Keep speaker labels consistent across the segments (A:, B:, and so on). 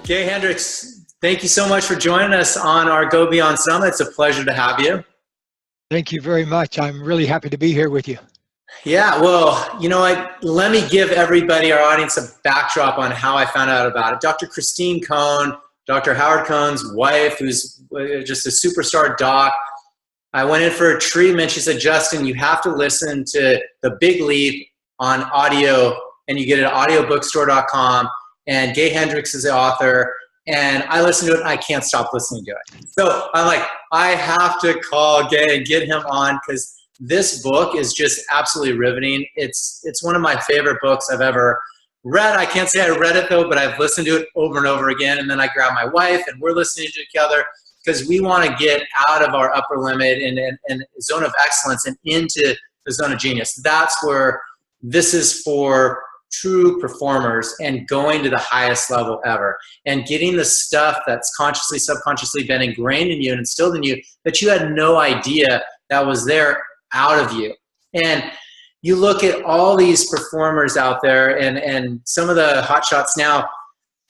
A: GayHendricks, thank you so much for joining us on our Go Beyond Summit. It's a pleasure to have you.
B: Thank you very much. I'm really happy to be here with you.
A: Yeah, well, you know what? Let me give everybody, our audience, a backdrop on how I found out about it. Dr. Christine Cohn, Dr. Howard Cohn's wife, who's just a superstar doc, I went in for a treatment. She said, Justin, you have to listen to The Big Leap on audio, and you get it at audiobookstore.com, and GayHendricks is the author, and I listened to it, and I can't stop listening to it. So I'm like, I have to call Gay and get him on, because this book is just absolutely riveting. It's one of my favorite books I've ever read. I can't say I read it though, but I've listened to it over and over again. And then I grab my wife and we're listening to it together because we want to get out of our upper limit and zone of excellence and into the zone of genius. That's where this is for true performers and going to the highest level ever and getting the stuff that's consciously, subconsciously been ingrained in you and instilled in you that you had no idea that was there out of you. And you look at all these performers out there and some of the hot shots now,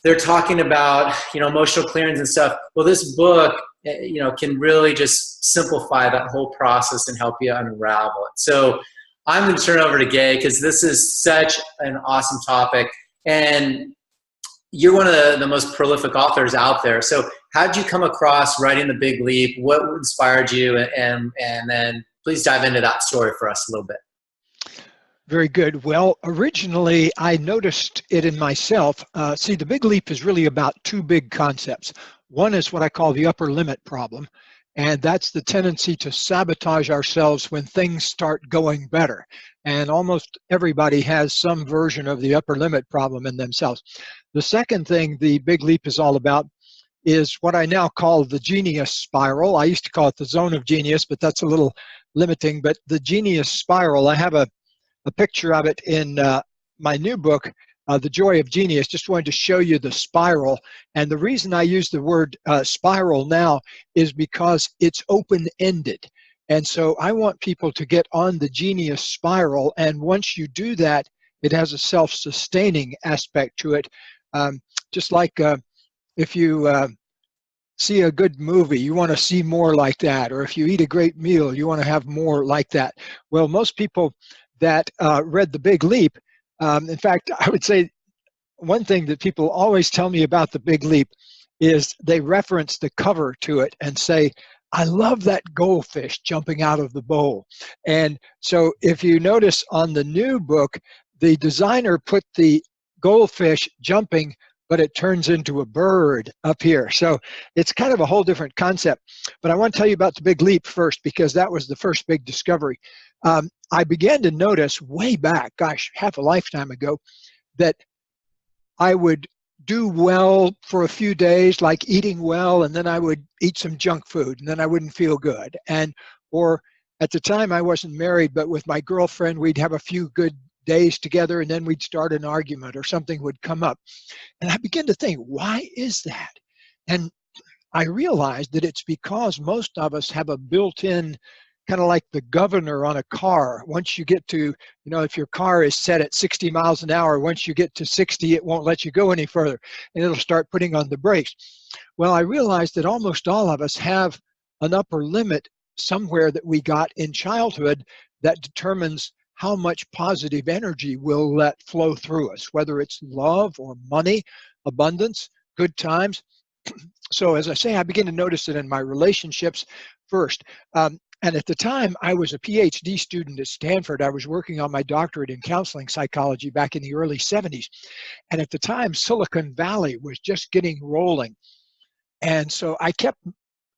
A: they're talking about, you know, emotional clearance and stuff. Well, this book, you know, can really just simplify that whole process and help you unravel it. So I'm going to turn it over to Gay because this is such an awesome topic. And you're one of the most prolific authors out there. So how did you come across writing The Big Leap? What inspired you? And then please dive into that story for us a little bit.
B: Very good. Well, originally I noticed it in myself. See, The Big Leap is really about two big concepts. One is what I call the upper limit problem, and that's the tendency to sabotage ourselves when things start going better. And almost everybody has some version of the upper limit problem in themselves. The second thing The Big Leap is all about is what I now call the genius spiral. I used to call it the zone of genius, but that's a little limiting. But the genius spiral, I have a picture of it in my new book, The Joy of Genius. Just wanted to show you the spiral. And the reason I use the word spiral now is because it's open-ended. And so I want people to get on the genius spiral. And once you do that, it has a self-sustaining aspect to it. Just like if you see a good movie, you want to see more like that. Or if you eat a great meal, you want to have more like that. Well, most people that read The Big Leap, in fact, I would say one thing that people always tell me about The Big Leap is they reference the cover to it and say, I love that goldfish jumping out of the bowl. And so if you notice on the new book, the designer put the goldfish jumping, but it turns into a bird up here. So it's kind of a whole different concept. But I want to tell you about The Big Leap first, because that was the first big discovery. I began to notice way back, gosh, half a lifetime ago, that I would do well for a few days, like eating well, and then I would eat some junk food, and then I wouldn't feel good. Or at the time I wasn't married, but with my girlfriend, we'd have a few good days together, and then we'd start an argument or something would come up. And I began to think, why is that? And I realized that it's because most of us have a built-in, kind of like the governor on a car. Once you get to, you know, if your car is set at 60 miles an hour, once you get to 60, it won't let you go any further, and it'll start putting on the brakes. Well, I realized that almost all of us have an upper limit somewhere that we got in childhood that determines how much positive energy we'll let flow through us, whether it's love or money, abundance, good times. So as I say, I began to notice it in my relationships first. And at the time, I was a Ph.D. student at Stanford. I was working on my doctorate in counseling psychology back in the early 70s. And at the time, Silicon Valley was just getting rolling. And so I kept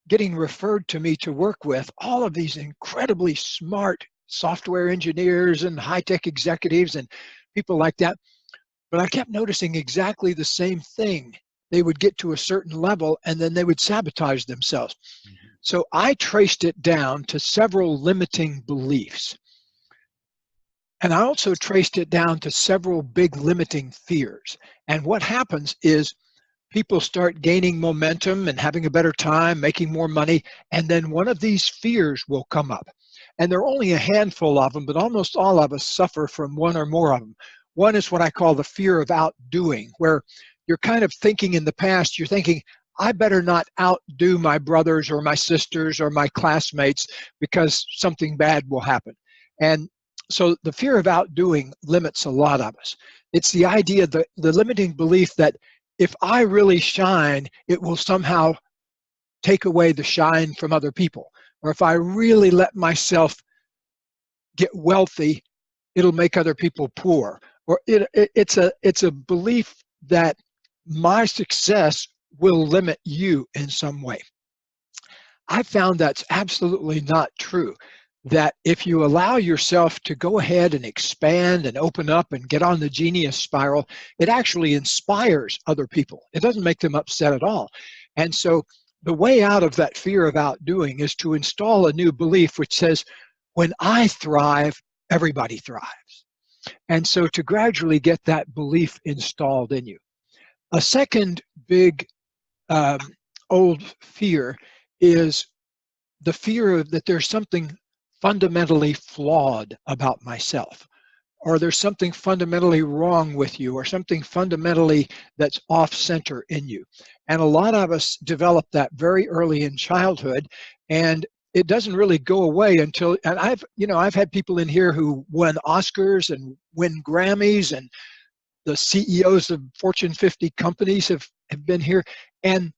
B: getting referred to me to work with all of these incredibly smart software engineers and high-tech executives and people like that. But I kept noticing exactly the same thing. They would get to a certain level and then they would sabotage themselves. Mm-hmm. So I traced it down to several limiting beliefs. And I also traced it down to several big limiting fears. And what happens is people start gaining momentum and having a better time, making more money, and then one of these fears will come up. And there are only a handful of them, but almost all of us suffer from one or more of them. One is what I call the fear of outdoing, where you're kind of thinking in the past, you're thinking, I better not outdo my brothers or my sisters or my classmates because something bad will happen. And so the fear of outdoing limits a lot of us. It's the idea, the limiting belief that if I really shine, it will somehow take away the shine from other people. Or if I really let myself get wealthy, it'll make other people poor. Or it's a belief that my success will limit you in some way. I found that's absolutely not true. That if you allow yourself to go ahead and expand and open up and get on the genius spiral, it actually inspires other people. It doesn't make them upset at all. And so the way out of that fear of outdoing is to install a new belief which says, when I thrive, everybody thrives. And so to gradually get that belief installed in you. A second big old fear is the fear of that there's something fundamentally flawed about myself, or there's something fundamentally wrong with you, or something fundamentally that's off center in you. And a lot of us develop that very early in childhood, and it doesn't really go away until, and I've had people in here who won Oscars and win Grammys, and the CEOs of Fortune 50 companies have been here. And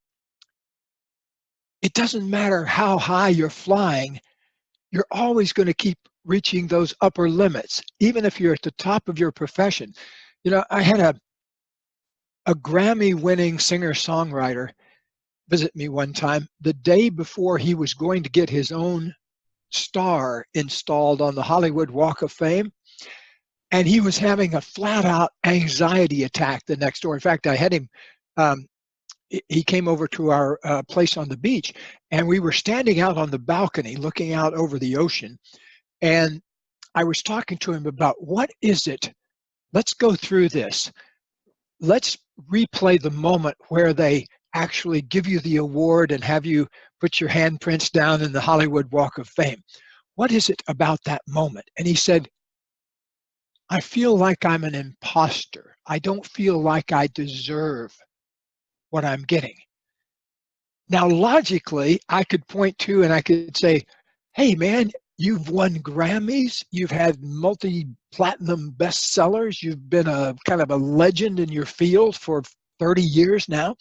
B: it doesn't matter how high you're flying, you're always going to keep reaching those upper limits, even if you're at the top of your profession. You know, I had a Grammy-winning singer-songwriter visit me one time the day before he was going to get his own star installed on the Hollywood Walk of Fame. And he was having a flat-out anxiety attack the next door. In fact, I had him, he came over to our place on the beach, and we were standing out on the balcony looking out over the ocean. And I was talking to him about, what is it? Let's go through this. Let's replay the moment where they actually give you the award and have you put your handprints down in the Hollywood Walk of Fame. What is it about that moment? And he said, I feel like I'm an imposter. I don't feel like I deserve what I'm getting. Now, logically, I could point to and I could say, hey, man, you've won Grammys. You've had multi-platinum bestsellers. You've been a kind of a legend in your field for 30 years now.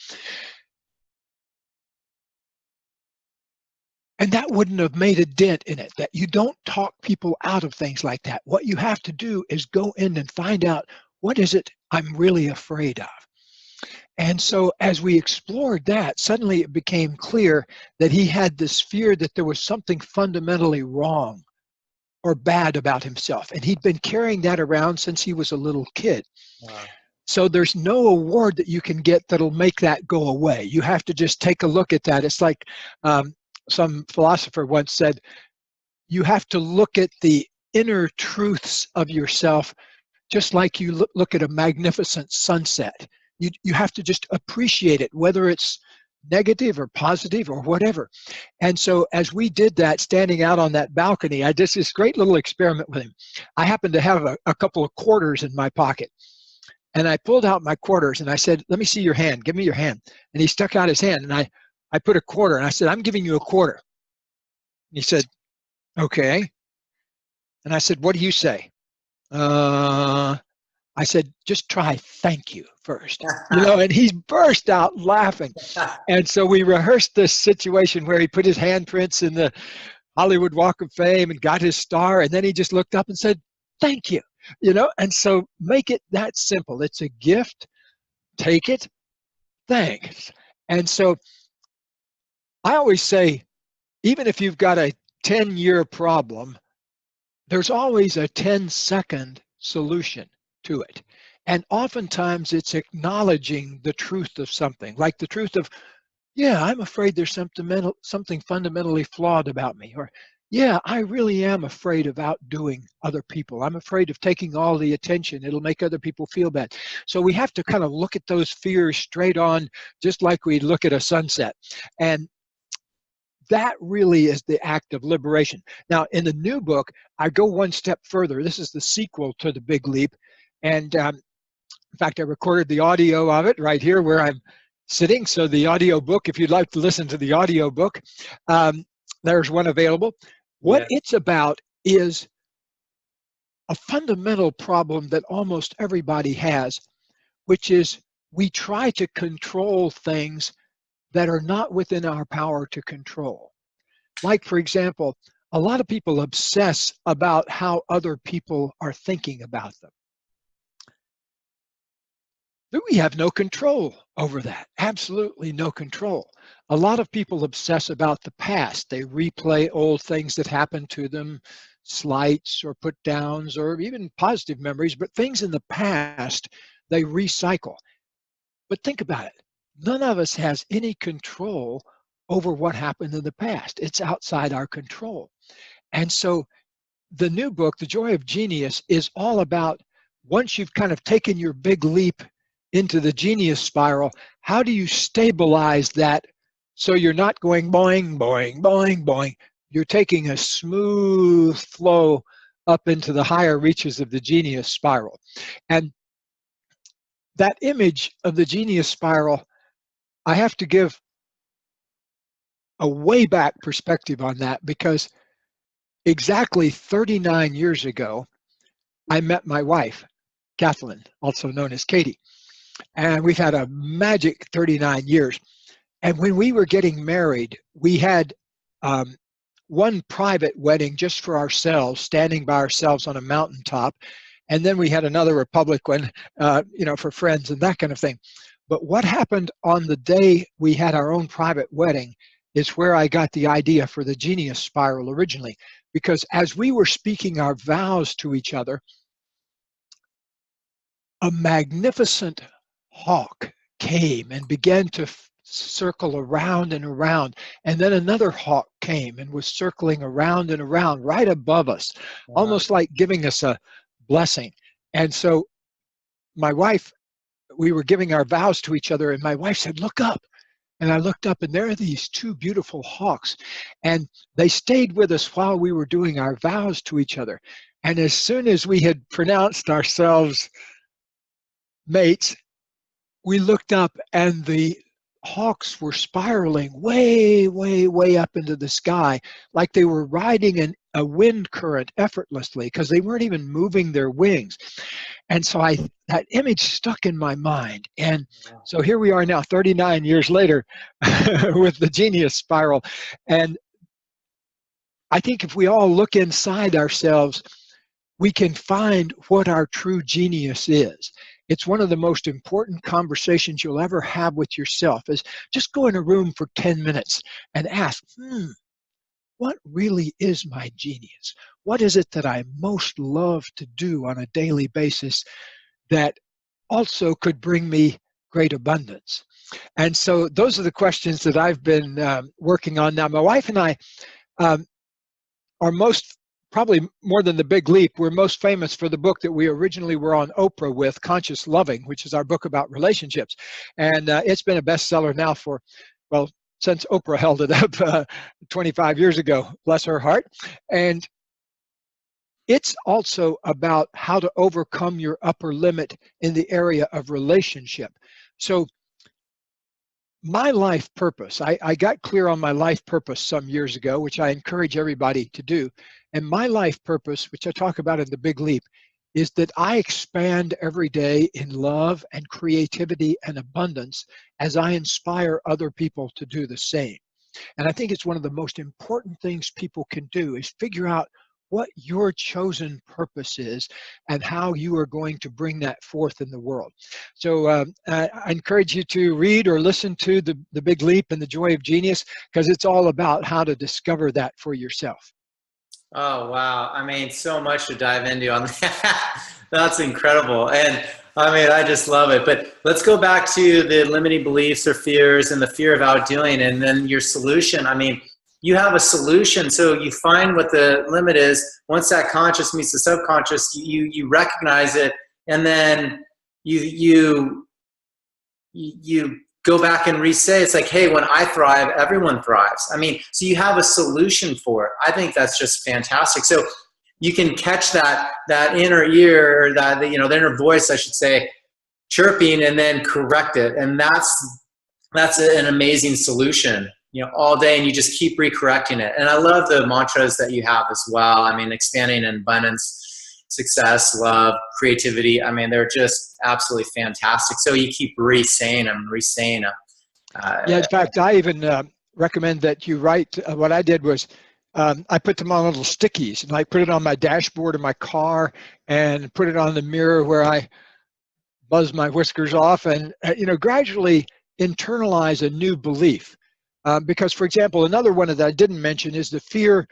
B: And that wouldn't have made a dent in it. That you don't talk people out of things like that. What you have to do is go in and find out, what is it I'm really afraid of? And so as we explored that, suddenly it became clear that he had this fear that there was something fundamentally wrong or bad about himself. And he'd been carrying that around since he was a little kid. Wow. So there's no award that you can get that'll make that go away. You have to just take a look at that. It's like some philosopher once said, you have to look at the inner truths of yourself just like you look at a magnificent sunset. You have to just appreciate it, whether it's negative or positive or whatever. And so as we did that, standing out on that balcony, I did this great little experiment with him. I happened to have a couple of quarters in my pocket. And I pulled out my quarters and I said, let me see your hand. Give me your hand. And he stuck out his hand and I put a quarter and I said, I'm giving you a quarter. And he said, okay. And I said, what do you say? I said, just try thank you first. And he burst out laughing. And so we rehearsed this situation where he put his handprints in the Hollywood Walk of Fame and got his star. And then he just looked up and said, thank you. And so make it that simple. It's a gift. Take it. Thanks. And so I always say, even if you've got a 10-year problem, there's always a 10-second solution to it. And oftentimes it's acknowledging the truth of something, like the truth of, yeah, I'm afraid there's something fundamentally flawed about me. Or, yeah, I really am afraid of outdoing other people. I'm afraid of taking all the attention. It'll make other people feel bad. So we have to kind of look at those fears straight on, just like we look at a sunset. And that really is the act of liberation. Now, in the new book, I go one step further. This is the sequel to The Big Leap. And In fact, I recorded the audio of it right here where I'm sitting. So the audio book, if you'd like to listen to the audio book, there's one available. What
A: Yeah.
B: it's about is a fundamental problem that almost everybody has, which is we try to control things that are not within our power to control. Like, for example, a lot of people obsess about how other people are thinking about them. We have no control over that, absolutely no control. A lot of people obsess about the past. They replay old things that happened to them, slights or put downs or even positive memories, but things in the past, they recycle. But think about it. None of us has any control over what happened in the past. It's outside our control. And so the new book, The Joy of Genius, is all about once you've kind of taken your big leap into the genius spiral, how do you stabilize that so you're not going boing, boing, boing, boing. You're taking a smooth flow up into the higher reaches of the genius spiral. And that image of the genius spiral, I have to give a way back perspective on that, because exactly 39 years ago, I met my wife, Kathlyn, also known as Katie. And we've had a magic 39 years. And when we were getting married, we had one private wedding just for ourselves, standing by ourselves on a mountaintop. And then we had another public one, for friends and that kind of thing. But what happened on the day we had our own private wedding is where I got the idea for the genius spiral originally. Because as we were speaking our vows to each other, a magnificent hawk came and began to circle around and around. And then another hawk came and was circling around and around right above us, almost like giving us a blessing. And so my wife, we were giving our vows to each other, and my wife said, "Look up." And I looked up, and there are these two beautiful hawks. And they stayed with us while we were doing our vows to each other. And as soon as we had pronounced ourselves mates, we looked up, and the hawks were spiraling way, way, way up into the sky, like they were riding a wind current effortlessly, because they weren't even moving their wings. And so that image stuck in my mind. And so here we are now, 39 years later, with the genius spiral. And I think if we all look inside ourselves, we can find what our true genius is. It's one of the most important conversations you'll ever have with yourself, is just go in a room for 10 minutes and ask, what really is my genius? What is it that I most love to do on a daily basis that also could bring me great abundance? And so those are the questions that I've been working on now. My wife and I are probably more than The Big Leap, we're most famous for the book that we originally were on Oprah with, Conscious Loving, which is our book about relationships. And it's been a bestseller now since Oprah held it up 25 years ago, bless her heart. And it's also about how to overcome your upper limit in the area of relationship. So my life purpose, I got clear on my life purpose some years ago, which I encourage everybody to do. And my life purpose, which I talk about in The Big Leap, is that I expand every day in love and creativity and abundance as I inspire other people to do the same. And I think it's one of the most important things people can do, is figure out what your chosen purpose is and how you are going to bring that forth in the world. So I encourage you to read or listen to the Big Leap and The Joy of Genius, because it's all about how to discover that for yourself.
A: Oh, wow. I mean, so much to dive into on that. That's incredible. And I mean, I just love it. But let's go back to the limiting beliefs or fears and the fear of outdoing, and then your solution. I mean, you have a solution. So you find what the limit is. Once that conscious meets the subconscious, you recognize it, and then you go back and re-say, it's like, hey, when I thrive, everyone thrives. I mean, so you have a solution for it. I think that's just fantastic. So you can catch that inner ear, or the inner voice, I should say, chirping and then correct it. And that's an amazing solution, all day, and you just keep recorrecting it. And I love the mantras that you have as well. I mean, expanding in abundance, success, love, creativity. I mean, they're just absolutely fantastic. So you keep re-saying them.
B: Yeah, in fact, I even recommend that you write. What I did was I put them on little stickies, and I put it on my dashboard of my car and put it on the mirror where I buzz my whiskers off, and gradually internalize a new belief. Because, for example, another one that I didn't mention is the fear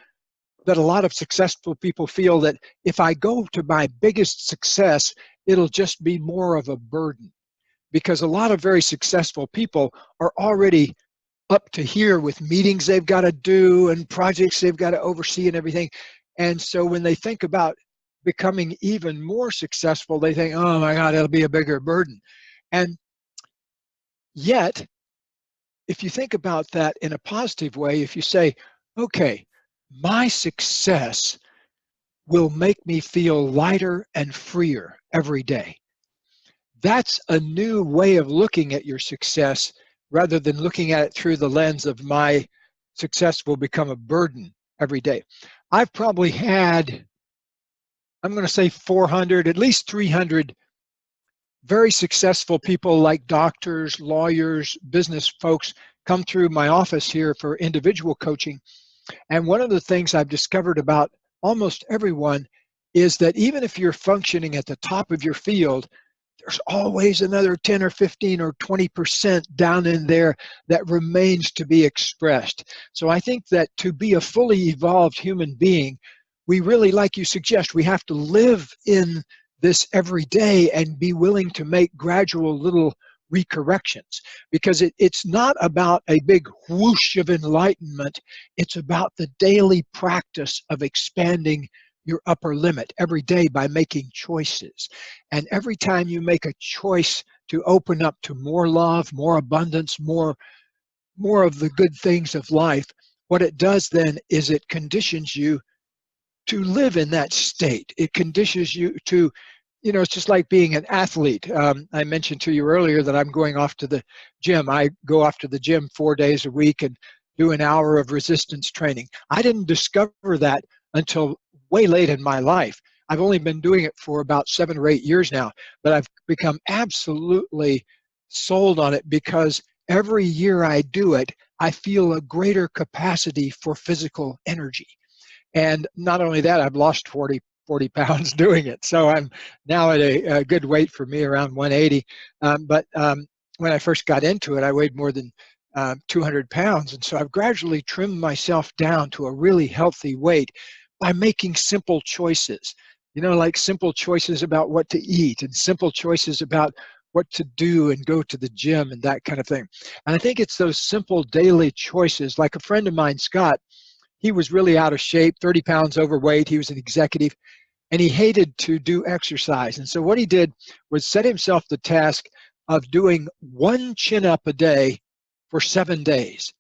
B: that a lot of successful people feel that if I go to my biggest success, it'll just be more of a burden. Because a lot of very successful people are already up to here with meetings they've got to do and projects they've got to oversee and everything. And so when they think about becoming even more successful, they think, oh my God, it'll be a bigger burden. And yet, if you think about that in a positive way, if you say, okay, my success will make me feel lighter and freer every day. That's a new way of looking at your success rather than looking at it through the lens of my success will become a burden every day. I've probably had, I'm going to say 400, at least 300 very successful people like doctors, lawyers, business folks come through my office here for individual coaching. And one of the things I've discovered about almost everyone is that even if you're functioning at the top of your field, there's always another 10 or 15 or 20% down in there that remains to be expressed. So I think that to be a fully evolved human being, we really, like you suggest, we have to live in this every day and be willing to make gradual little recorrections, because it's not about a big whoosh of enlightenment. It's about the daily practice of expanding your upper limit every day by making choices. And every time you make a choice to open up to more love, more abundance, more of the good things of life, what it does then is it conditions you to live in that state. It conditions you to, it's just like being an athlete. I mentioned to you earlier that I'm going off to the gym. I go off to the gym 4 days a week and do an hour of resistance training. I didn't discover that until way late in my life. I've only been doing it for about 7 or 8 years now, but I've become absolutely sold on it because every year I do it, I feel a greater capacity for physical energy. And not only that, I've lost 40 pounds doing it. So I'm now at a good weight for me, around 180. But when I first got into it, I weighed more than 200 pounds. And so I've gradually trimmed myself down to a really healthy weight by making simple choices, like simple choices about what to eat and simple choices about what to do and go to the gym and that kind of thing. And I think it's those simple daily choices. Like a friend of mine, Scott, he was really out of shape, 30 pounds overweight. He was an executive and he hated to do exercise. And so what he did was set himself the task of doing 1 chin-up a day for 7 days.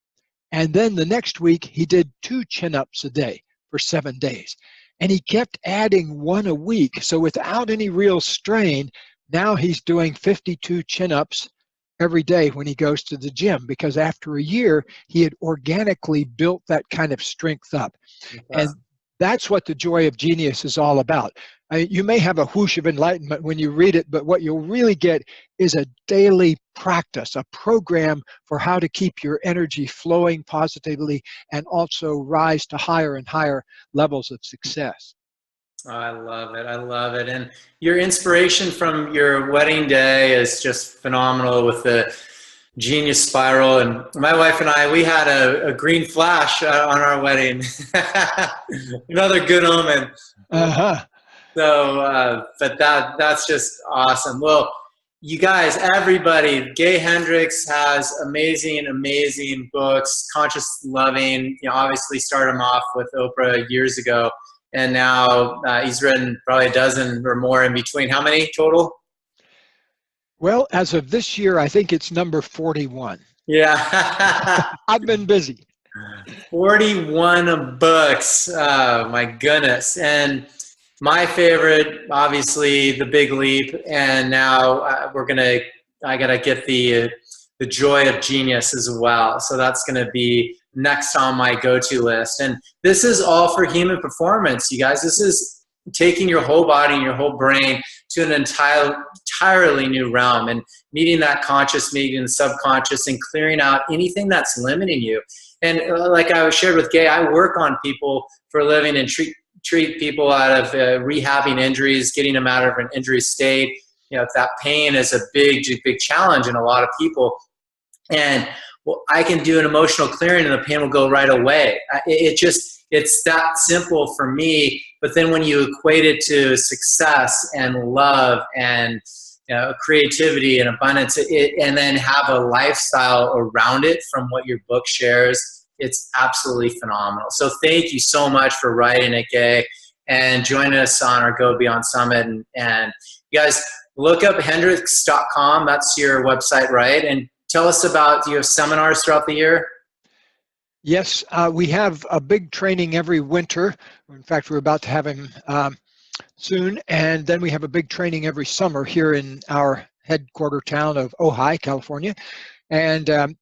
B: And then the next week, he did 2 chin-ups a day for 7 days. And he kept adding 1 a week. So without any real strain, now he's doing 52 chin-ups every day when he goes to the gym, because after a year, he had organically built that kind of strength up. And that's what the joy of genius is all about. You may have a whoosh of enlightenment when you read it, but what you'll really get is a daily practice, a program for how to keep your energy flowing positively and also rise to higher and higher levels of success.
A: Oh, I love it. I love it. And your inspiration from your wedding day is just phenomenal with the genius spiral. And my wife and I, we had a green flash on our wedding. Another good omen.
B: Uh-huh.
A: So, but that's just awesome. Well, you guys, everybody, GayHendricks has amazing, amazing books, conscious loving. Obviously started him off with Oprah years ago. And now he's written probably a dozen or more in between. How many total?
B: Well, as of this year, I think it's number 41.
A: Yeah.
B: I've been busy.
A: 41 books. Oh, my goodness. And My favorite, obviously, The Big Leap, and now I gotta get the Joy of Genius as well. So that's gonna be next on my go-to list. And this is all for human performance, you guys. This is taking your whole body and your whole brain to an entirely new realm, and meeting that conscious, meeting the subconscious, and clearing out anything that's limiting you. And like I shared with Gay, I work on people for a living and treat people out of rehabbing injuries, getting them out of an injury state. You know, that pain is a big challenge in a lot of people. And well, I can do an emotional clearing and the pain will go right away. It's that simple for me. But then when you equate it to success and love and creativity and abundance, and then have a lifestyle around it from what your book shares, it's absolutely phenomenal. So thank you so much for writing it, Gay, and joining us on our Go Beyond Summit. And you guys, look up Hendricks.com. That's your website, right? And tell us about, do you have seminars throughout the year?
B: Yes, we have a big training every winter. In fact, we're about to have him soon. And then we have a big training every summer here in our headquarter town of Ojai, California. And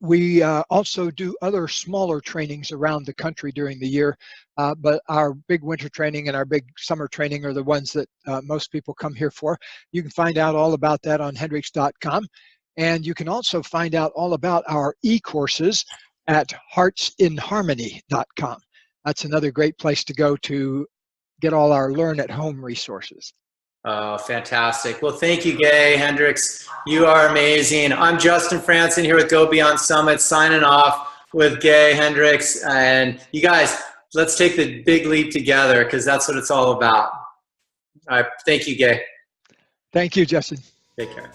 B: we also do other smaller trainings around the country during the year. But our big winter training and our big summer training are the ones that most people come here for. You can find out all about that on Hendricks.com. And you can also find out all about our e-courses at heartsinharmony.com. That's another great place to go to get all our learn at home resources.
A: Oh, fantastic. Well, thank you, Gay Hendricks. You are amazing. I'm Justin Franson here with Go Beyond Summit, signing off with Gay Hendricks. And you guys, let's take the big leap together, because that's what it's all about. All right. Thank you, Gay.
B: Thank you, Justin.
A: Take care.